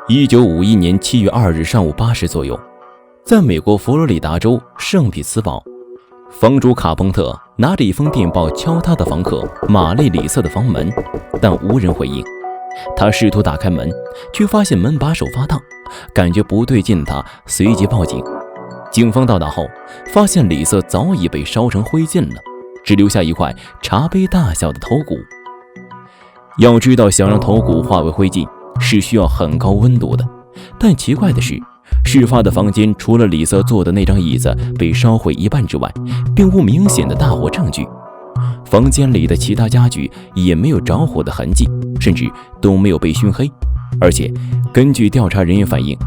1951年7月2日上午8时左右，在美国佛罗里达州圣彼茨堡，房主卡彭特拿着一封电报敲他的房客玛丽·里瑟的房门，但无人回应。他试图打开门，却发现门把手发烫，感觉不对劲，他随即报警。警方到达后，发现里瑟早已被烧成灰烬了，只留下一块茶杯大小的头骨。要知道，想让头骨化为灰烬是需要很高温度的，但奇怪的是，事发的房间除了里瑟坐的那张椅子被烧毁一半之外，并无明显的大火证据。房间里的其他家具也没有着火的痕迹，甚至都没有被熏黑。而且根据调查人员反映，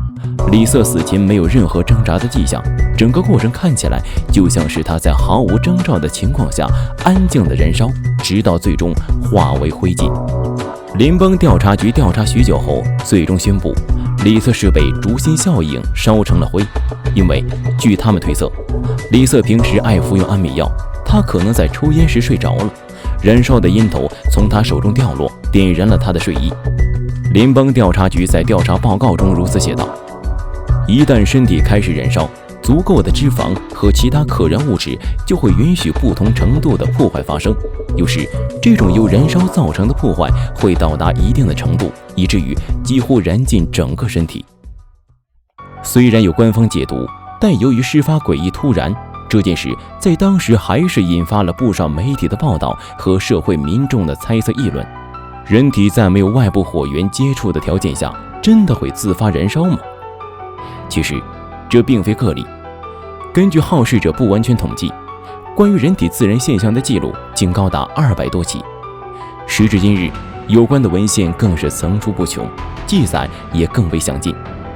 里瑟死前没有任何挣扎的迹象，整个过程看起来就像是他在毫无征兆的情况下安静的燃烧，直到最终化为灰烬。联邦调查局调查许久后，最终宣布里瑟是被烛心效应烧成了灰。因为据他们推测，里瑟平时爱服用安眠药，他可能在抽烟时睡着了，燃烧的烟头从他手中掉落，点燃了他的睡衣。联邦调查局在调查报告中如此写道：一旦身体开始燃烧，足够的脂肪和其他可燃物质就会允许不同程度的破坏发生，有时这种由燃烧造成的破坏会到达一定的程度，以至于几乎燃尽整个身体。虽然有官方解读，但由于事发诡异突然，这件事在当时还是引发了不少媒体的报道和社会民众的猜测议论。人体在没有外部火源接触的条件下，真的会自发燃烧吗？其实这并非个例。根据好事者不完全统计，关于人体自燃现象的记录竟高达200多起。时至今日，有关的文献更是层出不穷，记载也更为详尽。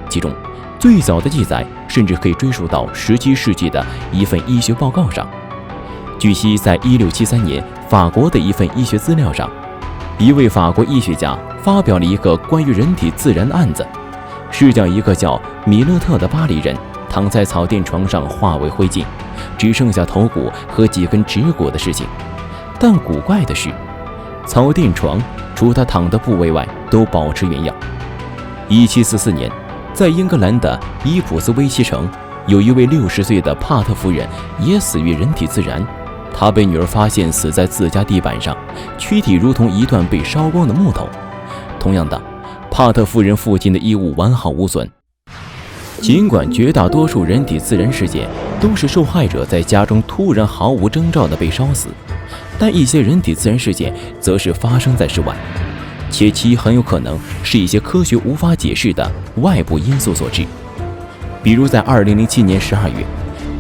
其中最早的记载甚至可以追溯到17世纪的一份医学报告上。据悉，在1673年法国的一份医学资料上，一位法国医学家发表了一个关于人体自燃的案子，是讲一个叫米勒特的巴黎人躺在草垫床上化为灰烬，只剩下头骨和几根指骨的事情。但古怪的是，草垫床除他躺的部位外都保持原样。1744年，在英格兰的伊普斯威奇城，有一位60岁的帕特夫人也死于人体自燃。她被女儿发现死在自家地板上，躯体如同一段被烧光的木头。同样的，帕特夫人父亲的衣物完好无损。尽管绝大多数人体自燃事件都是受害者在家中突然毫无征兆地被烧死，但一些人体自燃事件则是发生在室外，且其很有可能是一些科学无法解释的外部因素所致。比如在2007年12月，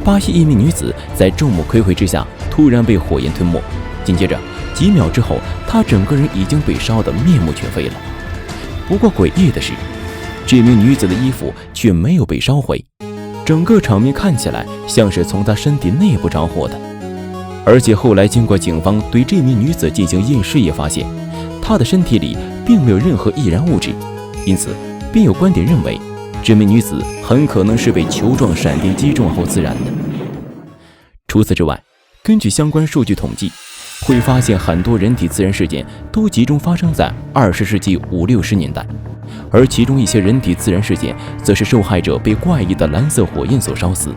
巴西一名女子在众目睽睽之下突然被火焰吞没，紧接着几秒之后，她整个人已经被烧得面目全非了。不过诡异的是，这名女子的衣服却没有被烧毁，整个场面看起来像是从她身体内部着火的。而且后来经过警方对这名女子进行验尸，也发现她的身体里并没有任何易燃物质，因此便有观点认为这名女子很可能是被球状闪电击中后自燃的。除此之外，根据相关数据统计，会发现很多人体自燃事件都集中发生在20世纪50、60年代，而其中一些人体自燃事件则是受害者被怪异的蓝色火焰所烧死。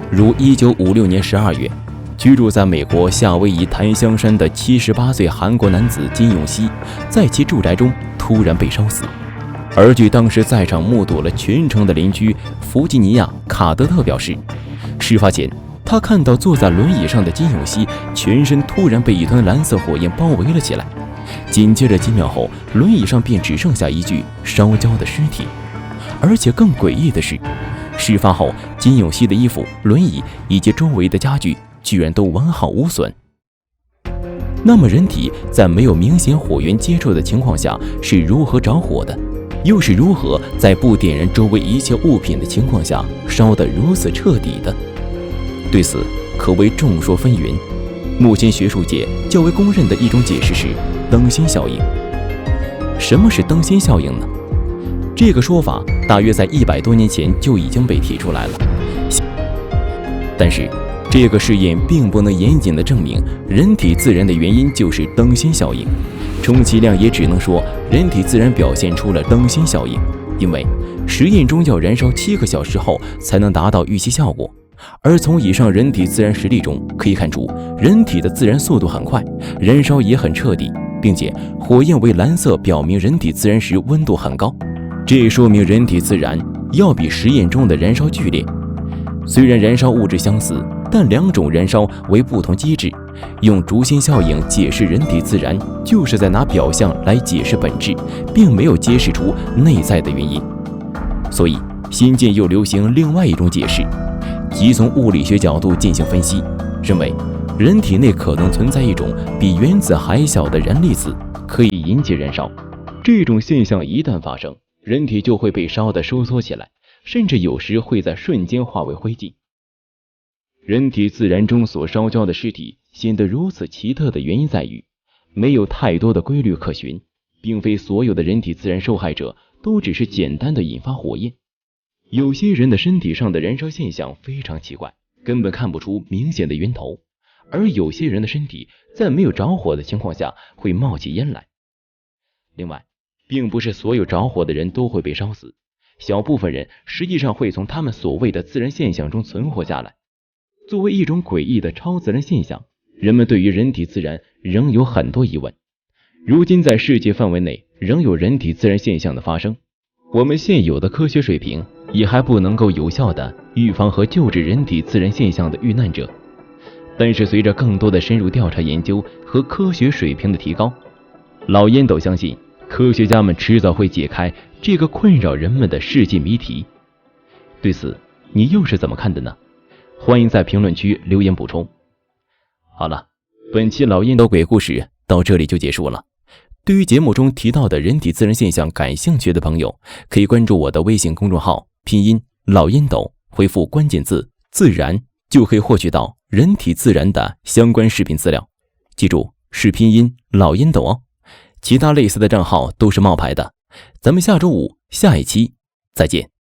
如1956年12月，居住在美国夏威夷檀香山的78岁韩国男子金永熙，在其住宅中突然被烧死。而据当时在场目睹了全程的邻居弗吉尼亚·卡德特表示，事发前他看到坐在轮椅上的金永熙全身突然被一团蓝色火焰包围了起来，紧接着几秒后，轮椅上便只剩下一具烧焦的尸体。而且更诡异的是，事发后金永熙的衣服、轮椅以及周围的家具居然都完好无损。那么人体在没有明显火源接触的情况下是如何着火的？又是如何在不点燃周围一切物品的情况下烧得如此彻底的？对此可谓众说纷纭。目前学术界较为公认的一种解释是灯芯效应。什么是灯芯效应呢？这个说法大约在100多年前就已经被提出来了，但是这个试验并不能严谨地证明人体自燃的原因就是灯芯效应，充其量也只能说人体自然表现出了灯芯效应，因为实验中要燃烧7个小时后才能达到预期效果。而从以上人体自燃实例中可以看出，人体的自燃速度很快，燃烧也很彻底，并且火焰为蓝色，表明人体自燃时温度很高。这说明人体自燃要比实验中的燃烧剧烈。虽然燃烧物质相似，但2种燃烧为不同机制。用烛心效应解释人体自燃，就是在拿表象来解释本质，并没有揭示出内在的原因。所以新近又流行另外一种解释，即从物理学角度进行分析，认为人体内可能存在一种比原子还小的燃粒子，可以引起燃烧。这种现象一旦发生，人体就会被烧得收缩起来，甚至有时会在瞬间化为灰烬。人体自燃中所烧焦的尸体显得如此奇特的原因在于，没有太多的规律可循，并非所有的人体自燃受害者都只是简单的引发火焰。有些人的身体上的燃烧现象非常奇怪，根本看不出明显的源头，而有些人的身体在没有着火的情况下会冒起烟来。另外，并不是所有着火的人都会被烧死，小部分人实际上会从他们所谓的自然现象中存活下来。作为一种诡异的超自然现象，人们对于人体自燃仍有很多疑问。如今在世界范围内仍有人体自燃现象的发生，我们现有的科学水平也还不能够有效地预防和救治人体自燃现象的遇难者。但是随着更多的深入调查研究和科学水平的提高，老烟斗相信科学家们迟早会解开这个困扰人们的世纪谜题。对此你又是怎么看的呢？欢迎在评论区留言补充。好了，本期老烟斗鬼故事到这里就结束了。对于节目中提到的人体自燃现象感兴趣的朋友，可以关注我的微信公众号拼音老烟斗，回复关键字自燃，就可以获取到人体自燃的相关视频资料。记住，是拼音老烟斗哦，其他类似的账号都是冒牌的。咱们下周5下一期再见。